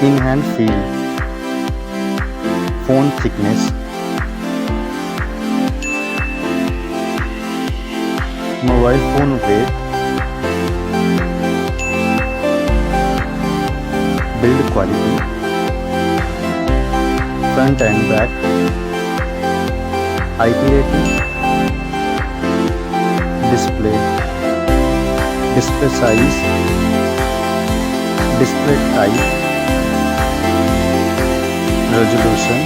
in hand feel, phone thickness, mobile phone weight, build quality, front and back, IP rating, display size, display type, resolution,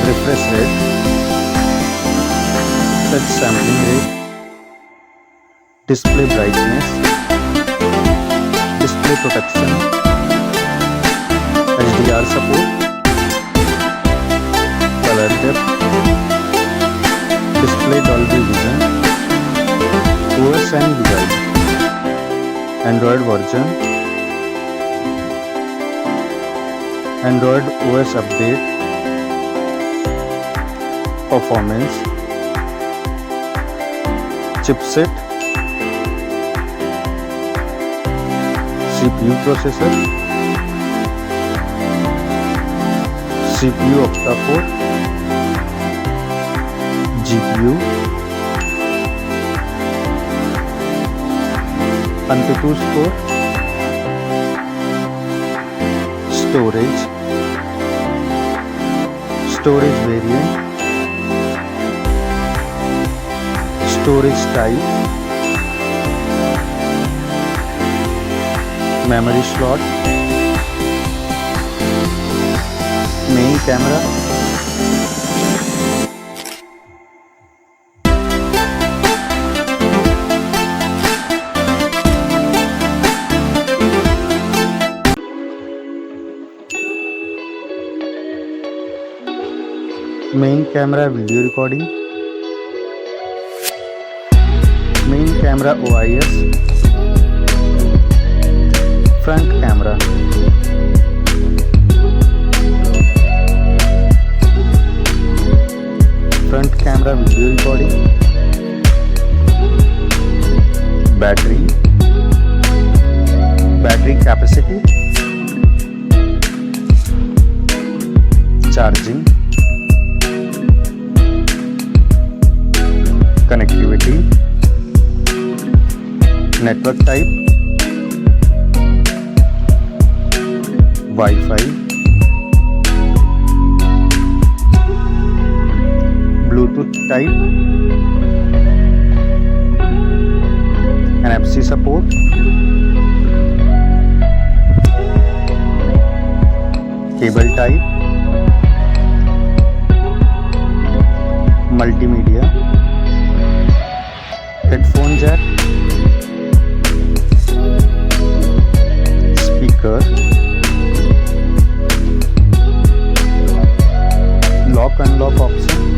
refresh rate, touch sampling rate, display brightness, display protection, HDR support, color depth, display Dolby Vision, OS and UI, Android version, Android OS update, performance, chipset, CPU processor, CPU octa-core, GPU, AnTuTu score, storage variant, storage type, memory slot, main camera, main camera video recording, main camera OIS, front camera, front camera video recording, battery capacity, charging, connectivity, network type, Wi-Fi, Bluetooth type, NFC support, cable type, multimedia, headphone jack, speaker, lock unlock option,